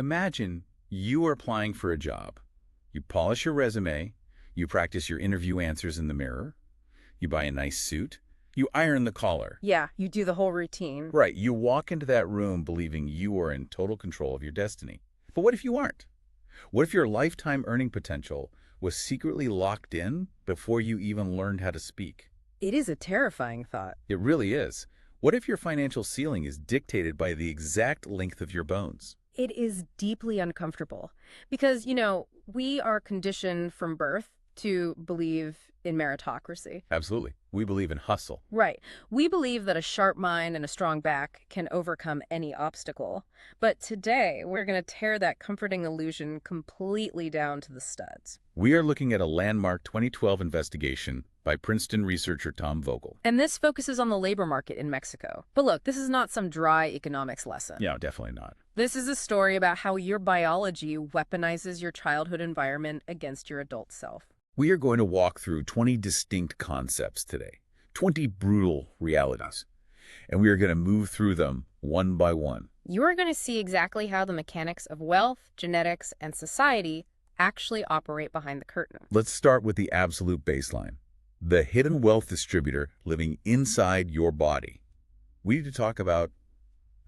Imagine you are applying for a job. You polish your resume, you practice your interview answers in the mirror, you buy a nice suit, you iron the collar. Yeah, you do the whole routine. Right, you walk into that room believing you are in total control of your destiny. But what if you aren't? What if your lifetime earning potential was secretly locked in before you even learned how to speak? It is a terrifying thought. It really is. What if your financial ceiling is dictated by the exact length of your bones? It is deeply uncomfortable because, we are conditioned from birth to believe in meritocracy. Absolutely. We believe in hustle. Right. We believe that a sharp mind and a strong back can overcome any obstacle. But today, we're going to tear that comforting illusion completely down to the studs. We are looking at a landmark 2012 investigation by Princeton researcher Tom Vogl. And this focuses on the labor market in Mexico. But look, this is not some dry economics lesson. Yeah, definitely not. This is a story about how your biology weaponizes your childhood environment against your adult self. We are going to walk through 20 distinct concepts today, 20 brutal realities, and we are going to move through them one by one. You are going to see exactly how the mechanics of wealth, genetics, and society actually operate behind the curtain. Let's start with the absolute baseline, the hidden wealth distributor living inside your body. We need to talk about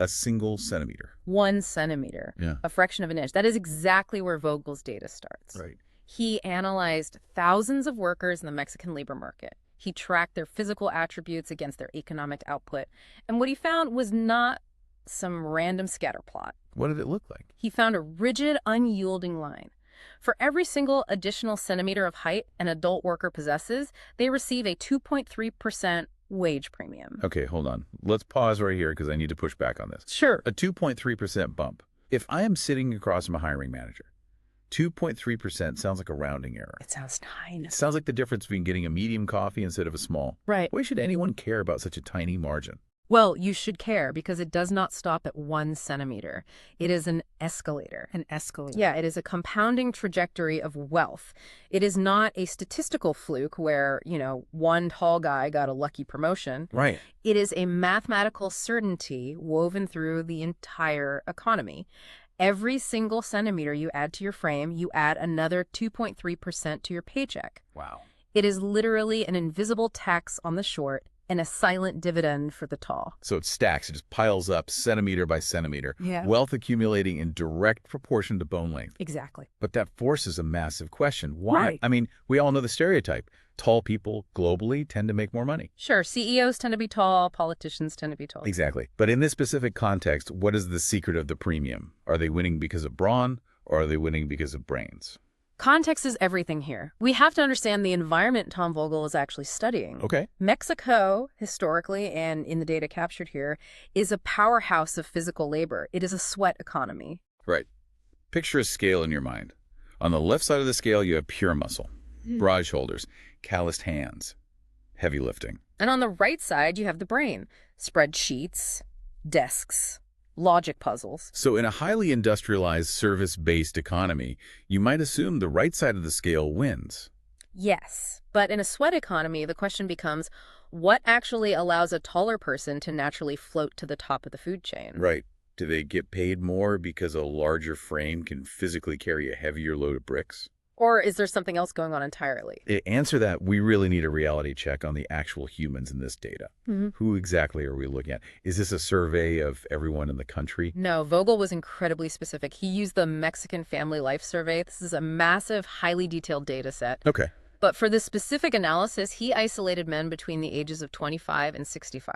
a single centimeter. 1 centimeter, Yeah. a fraction of an inch. That is exactly where Vogel's data starts. Right. He analyzed thousands of workers in the Mexican labor market. He tracked their physical attributes against their economic output. And what he found was not some random scatterplot. What did it look like? He found a rigid, unyielding line. For every single additional centimeter of height an adult worker possesses, they receive a 2.3% wage premium. Okay, hold on. Let's pause right here because I need to push back on this. Sure. A 2.3% bump. If I am sitting across from a hiring manager, 2.3% sounds like a rounding error. It sounds tiny. It sounds like the difference between getting a medium coffee instead of a small. Right. Why should anyone care about such a tiny margin? Well, you should care because it does not stop at 1 centimeter. It is an escalator. An escalator. Yeah, it is a compounding trajectory of wealth. It is not a statistical fluke where, one tall guy got a lucky promotion. Right. It is a mathematical certainty woven through the entire economy. Every single centimeter you add to your frame, you add another 2.3% to your paycheck. Wow. It is literally an invisible tax on the short and a silent dividend for the tall. So it stacks. It just piles up centimeter by centimeter. Yeah. Wealth accumulating in direct proportion to bone length. Exactly. But that forces a massive question. Why? Right. I mean, we all know the stereotype. Tall people globally tend to make more money. Sure, CEOs tend to be tall, politicians tend to be tall. Exactly. But in this specific context, what is the secret of the premium? Are they winning because of brawn or are they winning because of brains? Context is everything here. We have to understand the environment Tom Vogl is actually studying. Okay. Mexico, historically, and in the data captured here, is a powerhouse of physical labor. It is a sweat economy. Right. Picture a scale in your mind. On the left side of the scale, you have pure muscle, broad shoulders, calloused hands, heavy lifting. And on the right side, you have the brain. Spreadsheets, desks, logic puzzles. So in a highly industrialized, service-based economy, you might assume the right side of the scale wins. Yes, but in a sweat economy, the question becomes, what actually allows a taller person to naturally float to the top of the food chain? Right. Do they get paid more because a larger frame can physically carry a heavier load of bricks? Or is there something else going on entirely? To answer that, we really need a reality check on the actual humans in this data. Who exactly are we looking at? Is this a survey of everyone in the country? No, Vogel was incredibly specific. He used the Mexican Family Life Survey. This is a massive, highly detailed data set. Okay. But for this specific analysis, he isolated men between the ages of 25 and 65,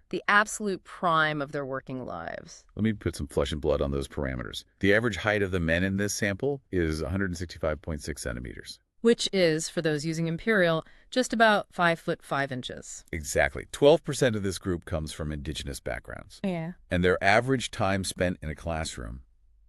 the absolute prime of their working lives. Let me put some flesh and blood on those parameters. The average height of the men in this sample is 165.6 centimeters. Which is, for those using imperial, just about 5'5". Exactly. 12% of this group comes from indigenous backgrounds. Yeah. And their average time spent in a classroom,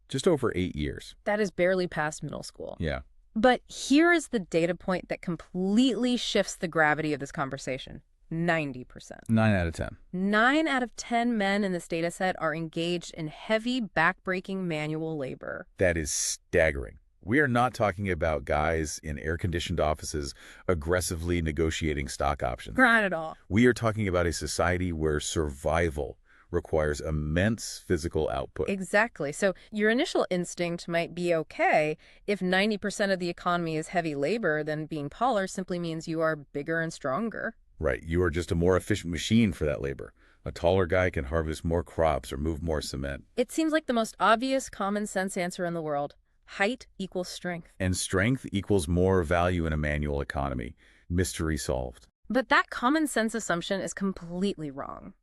just over 8 years. That is barely past middle school. Yeah. But here is the data point that completely shifts the gravity of this conversation. 90%. 9 out of 10. 9 out of 10 men in this data set are engaged in heavy, backbreaking manual labor. That is staggering. We are not talking about guys in air-conditioned offices aggressively negotiating stock options. Not at all. We are talking about a society where survival requires immense physical output. Exactly. So your initial instinct might be okay if 90% of the economy is heavy labor, then being taller simply means you are bigger and stronger. Right. You are just a more efficient machine for that labor. A taller guy can harvest more crops or move more cement. It seems like the most obvious common sense answer in the world. Height equals strength. And strength equals more value in a manual economy. Mystery solved. But that common sense assumption is completely wrong.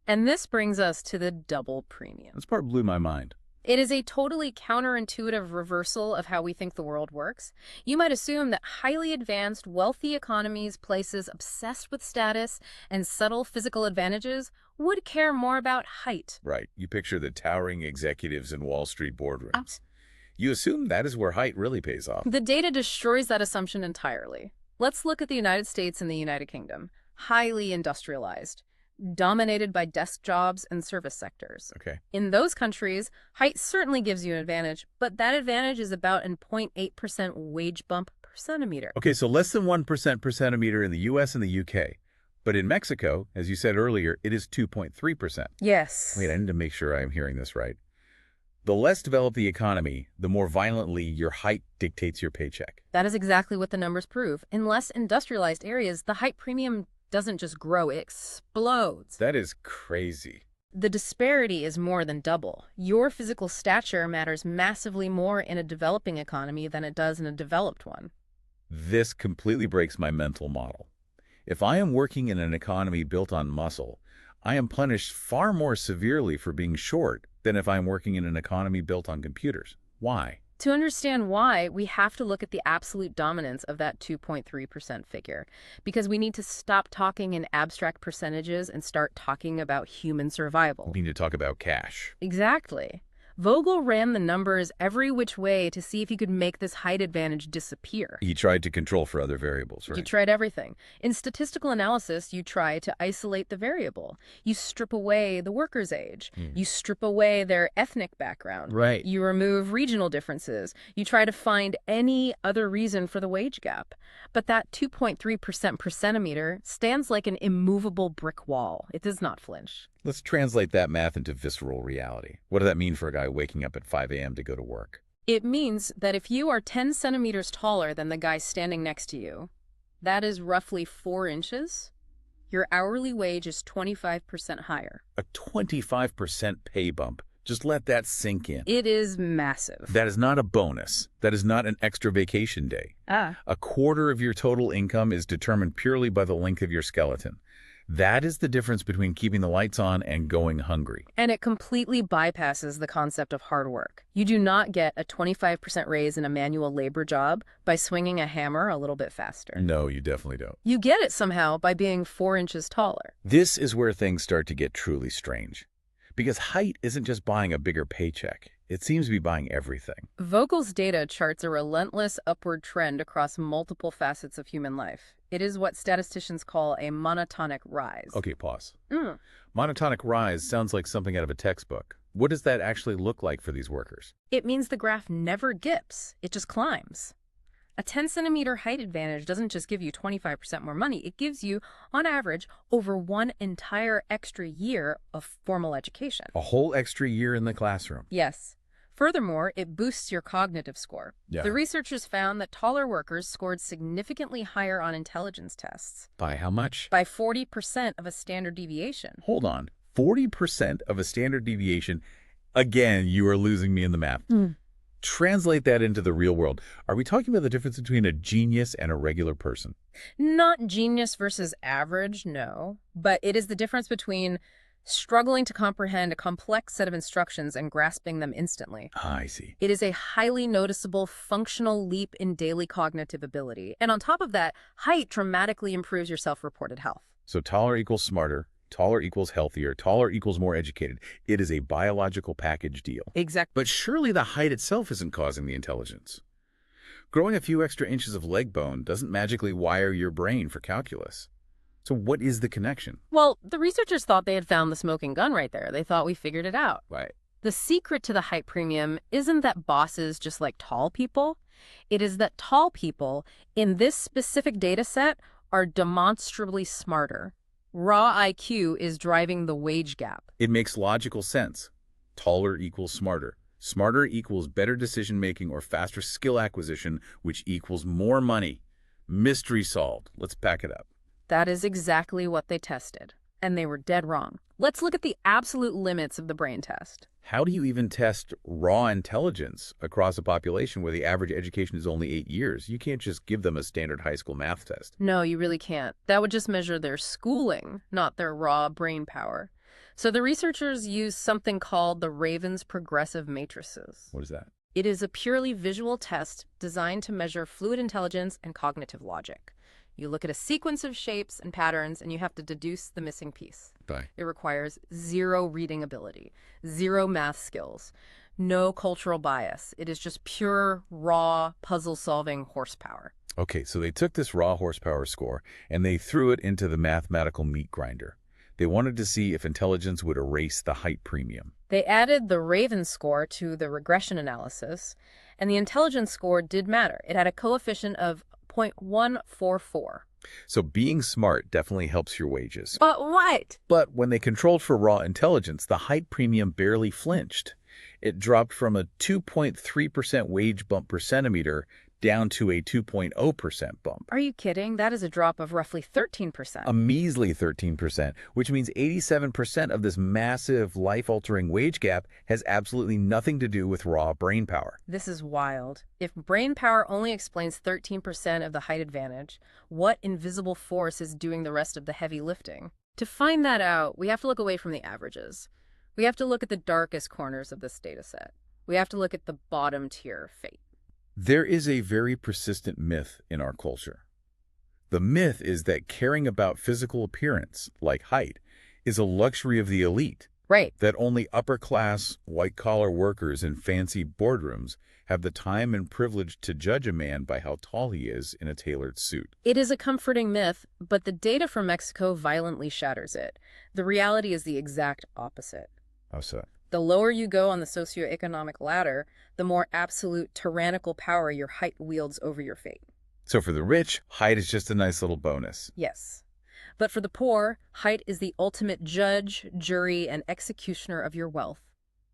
And this brings us to the double premium. This part blew my mind. It is a totally counterintuitive reversal of how we think the world works. You might assume that highly advanced, wealthy economies, places obsessed with status and subtle physical advantages would care more about height. Right. You picture the towering executives in Wall Street boardrooms. You assume that is where height really pays off. The data destroys that assumption entirely. Let's look at the United States and the United Kingdom. Highly industrialized, dominated by desk jobs and service sectors. Okay. In those countries, height certainly gives you an advantage, but that advantage is about an 0.8% wage bump per centimeter. Okay, so less than 1% per centimeter in the US and the UK. But in Mexico, as you said earlier, it is 2.3%. Yes. Wait, I need to make sure I'm hearing this right. The less developed the economy, the more violently your height dictates your paycheck. That is exactly what the numbers prove. In less industrialized areas, the height premium doesn't just grow, it explodes. That is crazy. The disparity is more than double. Your physical stature matters massively more in a developing economy than it does in a developed one. This completely breaks my mental model. If I am working in an economy built on muscle, I am punished far more severely for being short than if I'm working in an economy built on computers. Why? To understand why, we have to look at the absolute dominance of that 2.3% figure, because we need to stop talking in abstract percentages and start talking about human survival. We need to talk about cash. Exactly. Vogl ran the numbers every which way to see if he could make this height advantage disappear. He tried to control for other variables, right? You tried everything. In statistical analysis, you try to isolate the variable. You strip away the worker's age. You strip away their ethnic background. Right. You remove regional differences. You try to find any other reason for the wage gap. But that 2.3% per centimeter stands like an immovable brick wall. It does not flinch. Let's translate that math into visceral reality. What does that mean for a guy waking up at 5 a.m. to go to work? It means that if you are 10 centimeters taller than the guy standing next to you, that is roughly 4 inches, your hourly wage is 25% higher. A 25% pay bump. Just let that sink in. It is massive. That is not a bonus. That is not an extra vacation day. A quarter of your total income is determined purely by the length of your skeleton. That is the difference between keeping the lights on and going hungry. And it completely bypasses the concept of hard work. You do not get a 25% raise in a manual labor job by swinging a hammer a little bit faster. No, you definitely don't. You get it somehow by being 4 inches taller. This is where things start to get truly strange. Because height isn't just buying a bigger paycheck. It seems to be buying everything. Vogel's data charts a relentless upward trend across multiple facets of human life. It is what statisticians call a monotonic rise. Okay, pause. Monotonic rise sounds like something out of a textbook. What does that actually look like for these workers? It means the graph never dips. It just climbs. A 10-centimeter height advantage doesn't just give you 25% more money. It gives you, on average, over 1 entire extra year of formal education. A whole extra year in the classroom. Yes. Furthermore, it boosts your cognitive score. Yeah. The researchers found that taller workers scored significantly higher on intelligence tests. By how much? By 40% of a standard deviation. Hold on. 40% of a standard deviation? Again, you are losing me in the math. Translate that into the real world. Are we talking about the difference between a genius and a regular person? Not genius versus average, no. But it is the difference between struggling to comprehend a complex set of instructions and grasping them instantly. I see. It is a highly noticeable functional leap in daily cognitive ability. And on top of that, height dramatically improves your self-reported health. So taller equals smarter, taller equals healthier, taller equals more educated. It is a biological package deal. Exactly. But surely the height itself isn't causing the intelligence. Growing a few extra inches of leg bone doesn't magically wire your brain for calculus. So what is the connection? Well, the researchers thought they had found the smoking gun right there. They thought we figured it out. Right. The secret to the height premium isn't that bosses just like tall people. It is that tall people in this specific data set are demonstrably smarter. Raw IQ is driving the wage gap. It makes logical sense. Taller equals smarter. Smarter equals better decision-making or faster skill acquisition, which equals more money. Mystery solved. Let's pack it up. That is exactly what they tested. And they were dead wrong. Let's look at the absolute limits of the brain test. How do you even test raw intelligence across a population where the average education is only 8 years? You can't just give them a standard high school math test. No, you really can't. That would just measure their schooling, not their raw brain power. So the researchers used something called the Raven's progressive matrices. What is that? It is a purely visual test designed to measure fluid intelligence and cognitive logic. You look at a sequence of shapes and patterns, and you have to deduce the missing piece. Bye. It requires 0 reading ability, 0 math skills, no cultural bias. It is just pure, raw, puzzle-solving horsepower. Okay, so they took this raw horsepower score and they threw it into the mathematical meat grinder. They wanted to see if intelligence would erase the height premium. They added the Raven score to the regression analysis, and the intelligence score did matter. It had a coefficient of 0.144. So being smart definitely helps your wages. But what? But when they controlled for raw intelligence, the height premium barely flinched. It dropped from a 2.3% wage bump per centimeter down to a 2.0% bump. Are you kidding? That is a drop of roughly 13%. A measly 13%, which means 87% of this massive life-altering wage gap has absolutely nothing to do with raw brain power. This is wild. If brain power only explains 13% of the height advantage, what invisible force is doing the rest of the heavy lifting? To find that out, we have to look away from the averages. We have to look at the darkest corners of this data set. We have to look at the bottom tier fate. There is a very persistent myth in our culture. The myth is that caring about physical appearance, like height, is a luxury of the elite. Right. That only upper-class, white-collar workers in fancy boardrooms have the time and privilege to judge a man by how tall he is in a tailored suit. It is a comforting myth, but the data from Mexico violently shatters it. The reality is the exact opposite. How so? The lower you go on the socioeconomic ladder, the more absolute tyrannical power your height wields over your fate. So for the rich, height is just a nice little bonus. Yes. But for the poor, height is the ultimate judge, jury, and executioner of your wealth.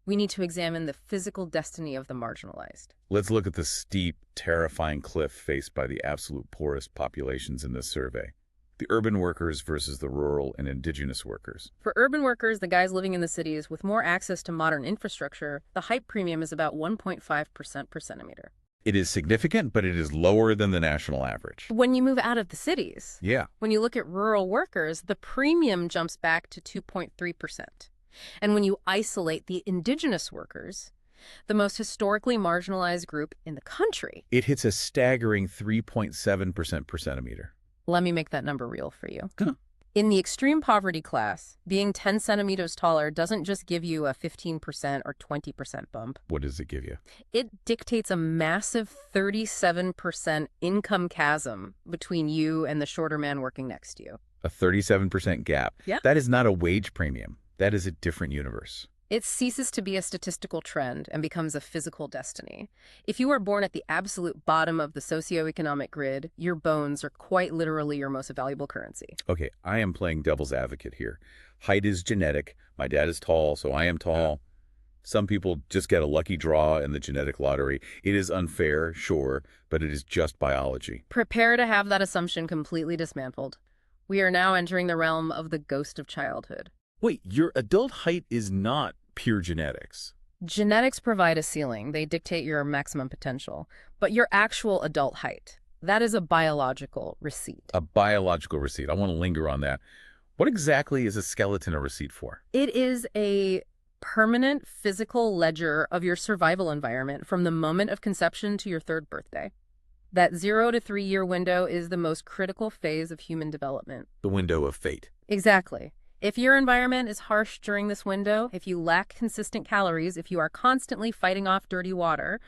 We need to examine the physical destiny of the marginalized. Let's look at the steep, terrifying cliff faced by the absolute poorest populations in this survey. The urban workers versus the rural and indigenous workers. For urban workers, the guys living in the cities with more access to modern infrastructure, the height premium is about 1.5% per centimeter. It is significant, but it is lower than the national average. When you move out of the cities, Yeah. when you look at rural workers, the premium jumps back to 2.3%. And when you isolate the indigenous workers, the most historically marginalized group in the country, It hits a staggering 3.7% per centimeter. let me make that number real for you. Huh. In the extreme poverty class, being 10 centimeters taller doesn't just give you a 15% or 20% bump. What does it give you? It dictates a massive 37% income chasm between you and the shorter man working next to you. A 37% gap. Yeah. That is not a wage premium. That is a different universe. It ceases to be a statistical trend and becomes a physical destiny. If you are born at the absolute bottom of the socioeconomic grid, your bones are quite literally your most valuable currency. Okay, I am playing devil's advocate here. Height is genetic. My dad is tall, so I am tall. Some people just get a lucky draw in the genetic lottery. It is unfair, sure, but it is just biology. Prepare to have that assumption completely dismantled. We are now entering the realm of the ghost of childhood. Wait, your adult height is not pure genetics. Genetics provide a ceiling. They dictate your maximum potential. But your actual adult height, that is a biological receipt. A biological receipt. I want to linger on that. What exactly is a skeleton a receipt for? It is a permanent physical ledger of your survival environment from the moment of conception to your 3rd birthday. That 0 to 3 year window is the most critical phase of human development. The window of fate. Exactly. If your environment is harsh during this window, if you lack consistent calories, if you are constantly fighting off dirty water,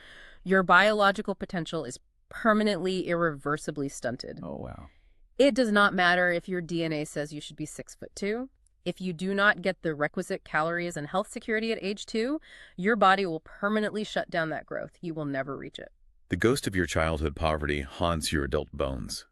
your biological potential is permanently, irreversibly stunted. Oh, wow. It does not matter if your DNA says you should be 6'2". If you do not get the requisite calories and health security at age 2, your body will permanently shut down that growth. You will never reach it. The ghost of your childhood poverty haunts your adult bones.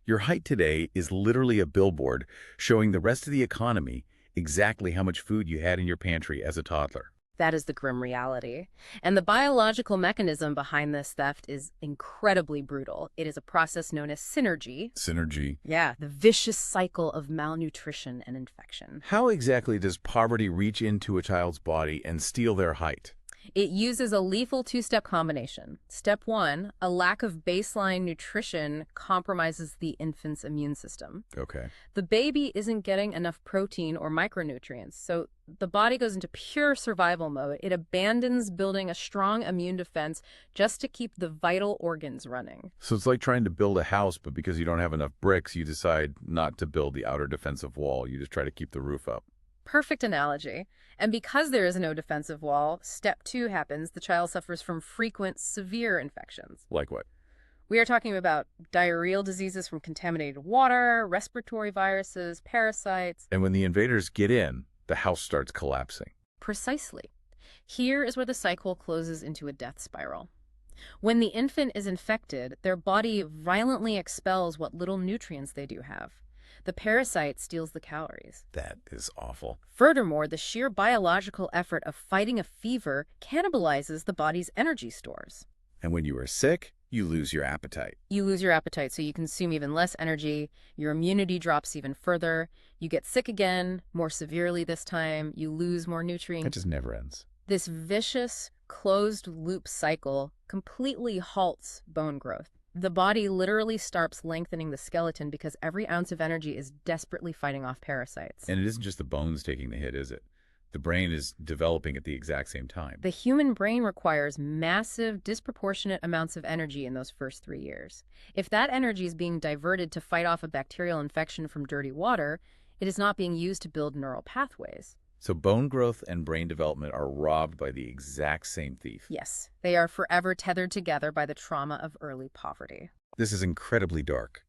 Your height today is literally a billboard showing the rest of the economy exactly how much food you had in your pantry as a toddler. That is the grim reality. And the biological mechanism behind this theft is incredibly brutal. It is a process known as synergy. Synergy. Yeah, the vicious cycle of malnutrition and infection. How exactly does poverty reach into a child's body and steal their height? It uses a lethal two-step combination. Step one, a lack of baseline nutrition compromises the infant's immune system. Okay. The baby isn't getting enough protein or micronutrients, so the body goes into pure survival mode. It abandons building a strong immune defense just to keep the vital organs running. So it's like trying to build a house, but because you don't have enough bricks, you decide not to build the outer defensive wall. You just try to keep the roof up. Perfect analogy. And because there is no defensive wall, step two happens. The child suffers from frequent, severe infections. Like what? We are talking about diarrheal diseases from contaminated water, respiratory viruses, parasites. And when the invaders get in, the house starts collapsing. Precisely. Here is where the cycle closes into a death spiral. When the infant is infected, their body violently expels what little nutrients they do have. The parasite steals the calories. That is awful. Furthermore, the sheer biological effort of fighting a fever cannibalizes the body's energy stores. And when you are sick, you lose your appetite. You lose your appetite, so you consume even less energy. Your immunity drops even further. You get sick again, more severely this time. You lose more It nutrients. just never ends. This vicious, closed-loop cycle completely halts bone growth. The body literally starts lengthening the skeleton because every ounce of energy is desperately fighting off parasites. And it isn't just the bones taking the hit, is it? The brain is developing at the exact same time. The human brain requires massive, disproportionate amounts of energy in those first 3 years. If that energy is being diverted to fight off a bacterial infection from dirty water, it is not being used to build neural pathways. So bone growth and brain development are robbed by the exact same thief. Yes, they are forever tethered together by the trauma of early poverty. This is incredibly dark.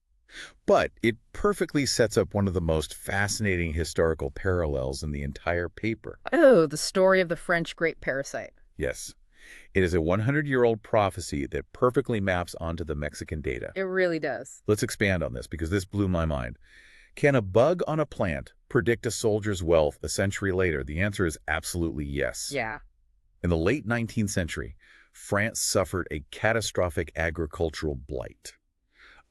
But it perfectly sets up one of the most fascinating historical parallels in the entire paper. Oh, the story of the French grape parasite. Yes, it is a 100-year-old prophecy that perfectly maps onto the Mexican data. It really does. Let's expand on this because this blew my mind. Can a bug on a plant predict a soldier's wealth a century later? The answer is absolutely yes. Yeah. In the late 19th century, France suffered a catastrophic agricultural blight.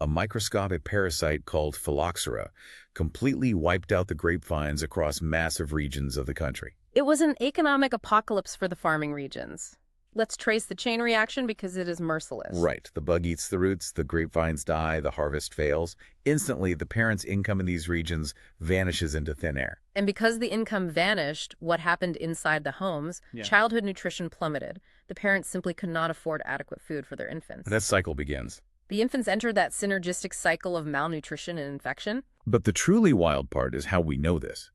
A microscopic parasite called phylloxera completely wiped out the grapevines across massive regions of the country. It was an economic apocalypse for the farming regions. Let's trace the chain reaction because it is merciless. Right. The bug eats the roots, the grapevines die, the harvest fails. Instantly, the parents' income in these regions vanishes into thin air. And because the income vanished, what happened inside the homes? Childhood nutrition plummeted. The parents simply could not afford adequate food for their infants. That cycle begins. The infants entered that synergistic cycle of malnutrition and infection. But the truly wild part is how we know this.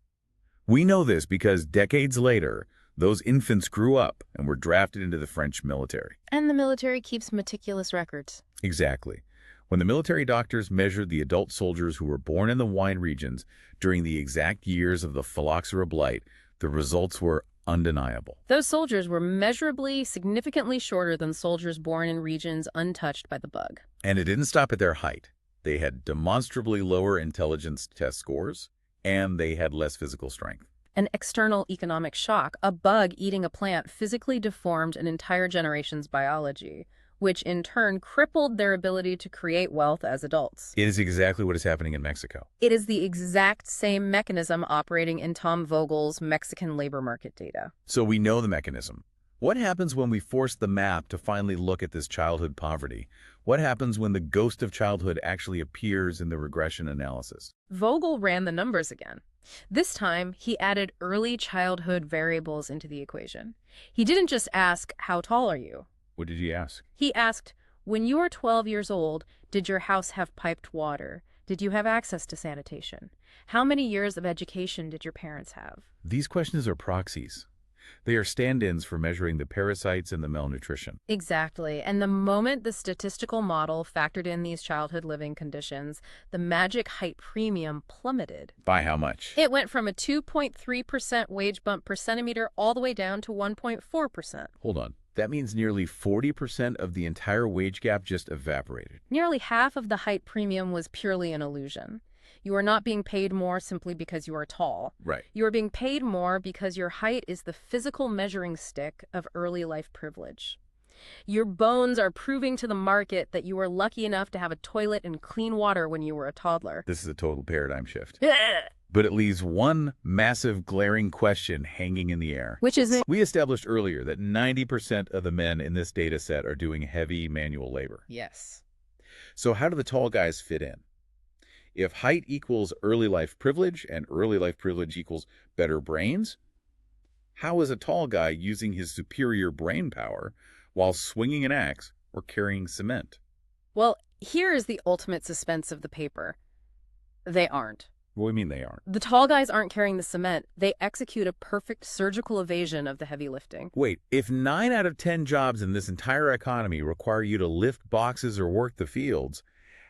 We know this because decades later, those infants grew up and were drafted into the French military. And the military keeps meticulous records. Exactly. When the military doctors measured the adult soldiers who were born in the wine regions during the exact years of the phylloxera blight, the results were undeniable. Those soldiers were measurably, significantly shorter than soldiers born in regions untouched by the bug. And it didn't stop at their height. They had demonstrably lower intelligence test scores, and they had less physical strength. An external economic shock, a bug eating a plant, physically deformed an entire generation's biology, which in turn crippled their ability to create wealth as adults. It is exactly what is happening in Mexico. It is the exact same mechanism operating in Tom Vogel's Mexican labor market data. So we know the mechanism. What happens when we force the map to finally look at this childhood poverty? What happens when the ghost of childhood actually appears in the regression analysis? Vogl ran the numbers again. This time, he added early childhood variables into the equation. He didn't just ask, "How tall are you?" What did he ask? He asked, "When you were 12 years old, did your house have piped water? Did you have access to sanitation? How many years of education did your parents have?" These questions are proxies. They are stand-ins for measuring the parasites and the malnutrition. Exactly. And the moment the statistical model factored in these childhood living conditions, the magic height premium plummeted. By how much? It went from a 2.3% wage bump per centimeter all the way down to 1.4%. Hold on. That means nearly 40% of the entire wage gap just evaporated. Nearly half of the height premium was purely an illusion. You are not being paid more simply because you are tall. Right. You are being paid more because your height is the physical measuring stick of early life privilege. Your bones are proving to the market that you were lucky enough to have a toilet and clean water when you were a toddler. This is a total paradigm shift. But it leaves one massive glaring question hanging in the air. Which is, We established earlier that 90% of the men in this data set are doing heavy manual labor. yes. So how do the tall guys fit in? If height equals early life privilege and early life privilege equals better brains, how is a tall guy using his superior brain power while swinging an axe or carrying cement? Well, here is the ultimate suspense of the paper. They aren't. What do you mean they aren't? The tall guys aren't carrying the cement. They execute a perfect surgical evasion of the heavy lifting. Wait, if 9 out of 10 jobs in this entire economy require you to lift boxes or work the fields,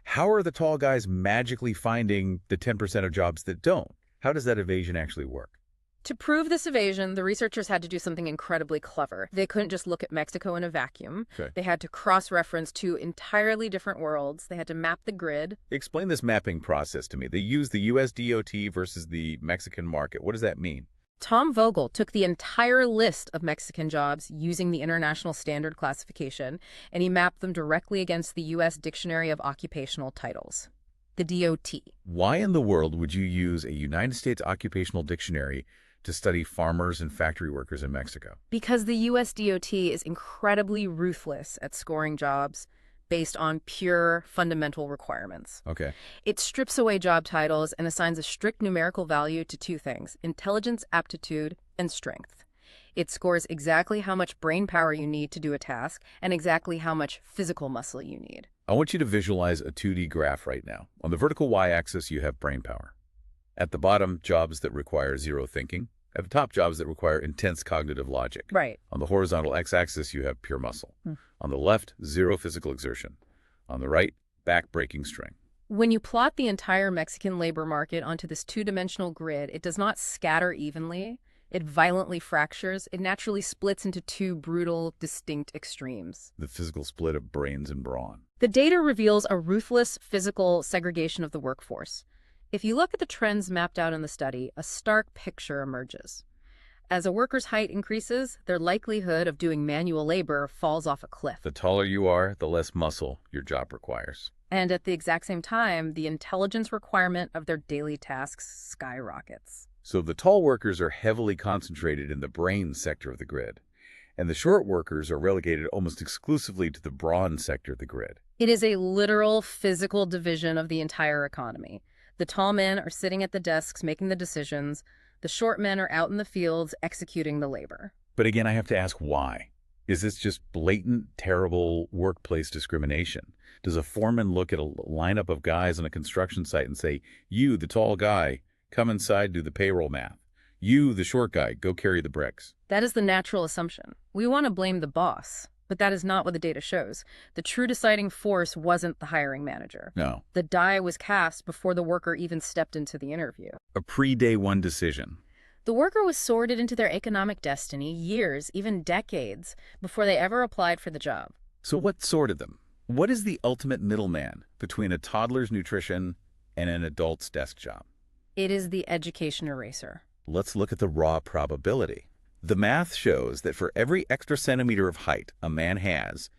how are the tall guys magically finding the 10% of jobs that don't? How does that evasion actually work? To prove this evasion, the researchers had to do something incredibly clever. They couldn't just look at Mexico in a vacuum. Okay. They had to cross-reference two entirely different worlds. They had to map the grid. Explain this mapping process to me. They use the US DOT versus the Mexican market. What does that mean? Tom Vogl took the entire list of Mexican jobs using the International Standard Classification, and he mapped them directly against the U.S. Dictionary of Occupational Titles, the DOT. Why in the world would you use a United States occupational dictionary to study farmers and factory workers in Mexico? Because the U.S. DOT is incredibly ruthless at scoring jobs based on pure fundamental requirements. Okay. It strips away job titles and assigns a strict numerical value to two things: intelligence, aptitude, and strength. It scores exactly how much brain power you need to do a task and exactly how much physical muscle you need. I want you to visualize a 2D graph right now. On the vertical y-axis, you have brain power. At the bottom, jobs that require zero thinking. At the top, jobs that require intense cognitive logic. Right. On the horizontal x-axis, you have pure muscle. On the left, zero physical exertion. On the right, back-breaking strength. When you plot the entire Mexican labor market onto this two-dimensional grid, it does not scatter evenly. It violently fractures. It naturally splits into two brutal, distinct extremes. The physical split of brains and brawn. The data reveals a ruthless physical segregation of the workforce. If you look at the trends mapped out in the study, a stark picture emerges. As a worker's height increases, their likelihood of doing manual labor falls off a cliff. The taller you are, the less muscle your job requires. And at the exact same time, the intelligence requirement of their daily tasks skyrockets. So the tall workers are heavily concentrated in the brain sector of the grid, and the short workers are relegated almost exclusively to the brawn sector of the grid. It is a literal physical division of the entire economy. The tall men are sitting at the desks making the decisions. The short men are out in the fields executing the labor. But again, I have to ask why. Is this just blatant, terrible workplace discrimination? Does a foreman look at a lineup of guys on a construction site and say, you, the tall guy, come inside, do the payroll math. You, the short guy, go carry the bricks. That is the natural assumption. We want to blame the boss, but that is not what the data shows. The true deciding force wasn't the hiring manager. No. The die was cast before the worker even stepped into the interview. A pre-day one decision. The worker was sorted into their economic destiny years, even decades, before they ever applied for the job. So what sorted them? What is the ultimate middleman between a toddler's nutrition and an adult's desk job? It is the education eraser. Let's look at the raw probability. The math shows that for every extra centimeter of height a man has,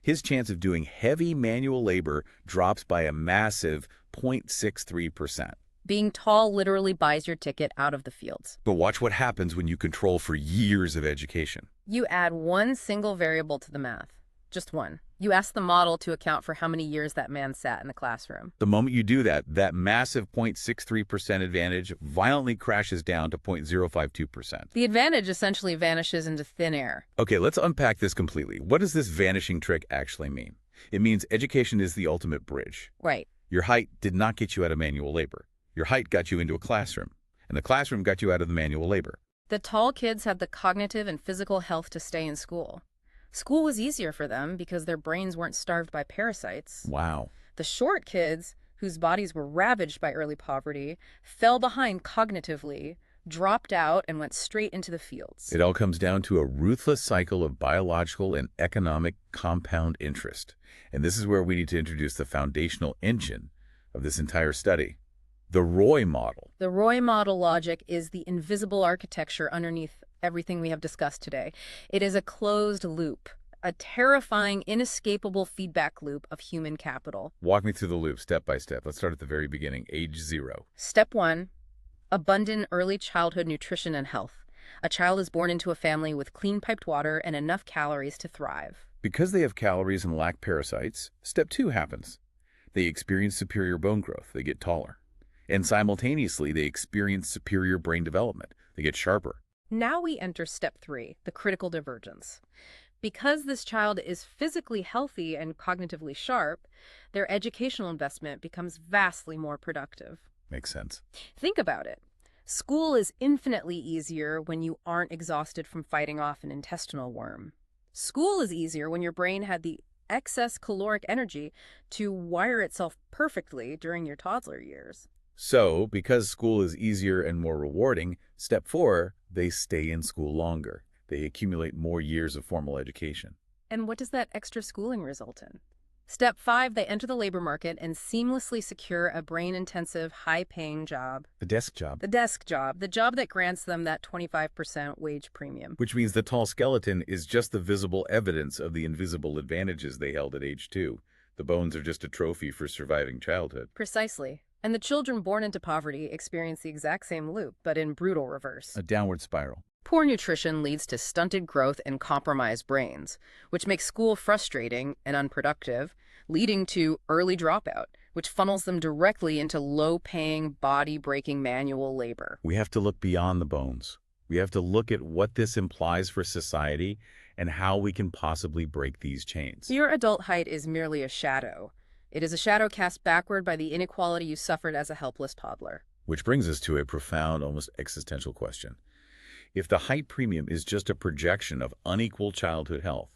his chance of doing heavy manual labor drops by a massive 0.63%. Being tall literally buys your ticket out of the fields. But watch what happens when you control for years of education. You add one single variable to the math. Just one. You ask the model to account for how many years that man sat in the classroom. The moment you do that, that massive 0.63% advantage violently crashes down to 0.052%. The advantage essentially vanishes into thin air. Okay, let's unpack this completely. What does this vanishing trick actually mean? It means education is the ultimate bridge. Right. Your height did not get you out of manual labor. Your height got you into a classroom, and the classroom got you out of the manual labor. The tall kids had the cognitive and physical health to stay in school. School was easier for them because their brains weren't starved by parasites. Wow. The short kids, whose bodies were ravaged by early poverty, fell behind cognitively, dropped out and went straight into the fields. It all comes down to a ruthless cycle of biological and economic compound interest. And this is where we need to introduce the foundational engine of this entire study, the Roy model. The Roy model logic is the invisible architecture underneath everything we have discussed today. It is a closed loop, a terrifying, inescapable feedback loop of human capital. Walk me through the loop step by step. Let's start at the very beginning, age 0. Step 1, abundant early childhood nutrition and health. A child is born into a family with clean piped water and enough calories to thrive. Because they have calories and lack parasites, step 2 happens. They experience superior bone growth. They get taller. And simultaneously, they experience superior brain development. They get sharper. Now we enter step 3, the critical divergence. Because this child is physically healthy and cognitively sharp, their educational investment becomes vastly more productive. Makes sense. Think about it. School is infinitely easier when you aren't exhausted from fighting off an intestinal worm. School is easier when your brain had the excess caloric energy to wire itself perfectly during your toddler years. So, because school is easier and more rewarding, step 4, they stay in school longer. They accumulate more years of formal education. And what does that extra schooling result in? Step 5, they enter the labor market and seamlessly secure a brain-intensive, high-paying job. The desk job. The desk job, the job that grants them that 25% wage premium. Which means the tall skeleton is just the visible evidence of the invisible advantages they held at age 2. The bones are just a trophy for surviving childhood. Precisely. And the children born into poverty experience the exact same loop, but in brutal reverse. A downward spiral. Poor nutrition leads to stunted growth and compromised brains, which makes school frustrating and unproductive, leading to early dropout, which funnels them directly into low-paying, body-breaking manual labor. We have to look beyond the bones. We have to look at what this implies for society and how we can possibly break these chains. Your adult height is merely a shadow. It is a shadow cast backward by the inequality you suffered as a helpless toddler. Which brings us to a profound, almost existential question. If the height premium is just a projection of unequal childhood health,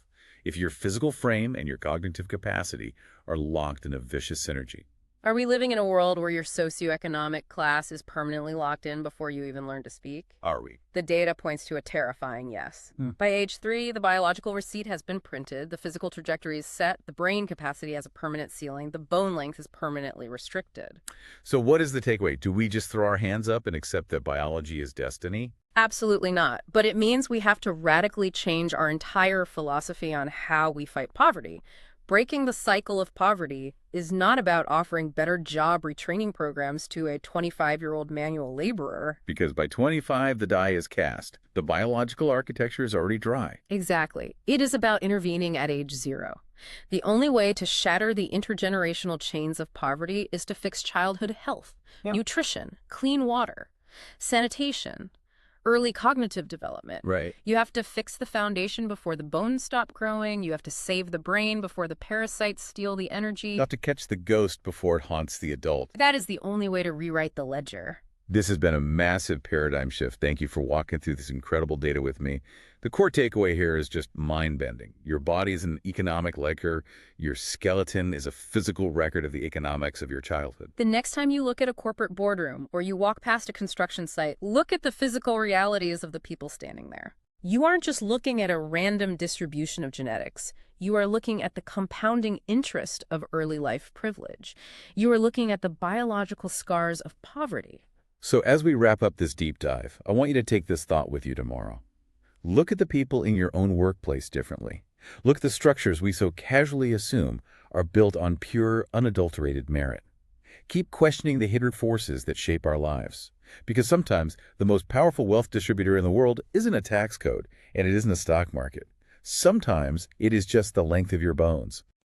if your physical frame and your cognitive capacity are locked in a vicious synergy, are we living in a world where your socioeconomic class is permanently locked in before you even learn to speak? are we? The data points to a terrifying yes. By age 3, the biological receipt has been printed, the physical trajectory is set, the brain capacity has a permanent ceiling, the bone length is permanently restricted. So what is the takeaway? Do we just throw our hands up and accept that biology is destiny? Absolutely not. But it means we have to radically change our entire philosophy on how we fight poverty. Breaking the cycle of poverty is not about offering better job retraining programs to a 25-year-old manual laborer. Because by 25, the die is cast. The biological architecture is already dry. Exactly. It is about intervening at age 0. The only way to shatter the intergenerational chains of poverty is to fix childhood health, nutrition, clean water, sanitation, early cognitive development. Right. You have to fix the foundation before the bones stop growing. You have to save the brain before the parasites steal the energy. You have to catch the ghost before it haunts the adult. That is the only way to rewrite the ledger. This has been a massive paradigm shift. Thank you for walking through this incredible data with me. The core takeaway here is just mind-bending. Your body is an economic ledger. Your skeleton is a physical record of the economics of your childhood. The next time you look at a corporate boardroom or you walk past a construction site, look at the physical realities of the people standing there. You aren't just looking at a random distribution of genetics. You are looking at the compounding interest of early life privilege. You are looking at the biological scars of poverty. So as we wrap up this deep dive, I want you to take this thought with you tomorrow. Look at the people in your own workplace differently. Look at the structures we so casually assume are built on pure, unadulterated merit. Keep questioning the hidden forces that shape our lives. Because sometimes the most powerful wealth distributor in the world isn't a tax code, and it isn't a stock market. Sometimes it is just the length of your bones.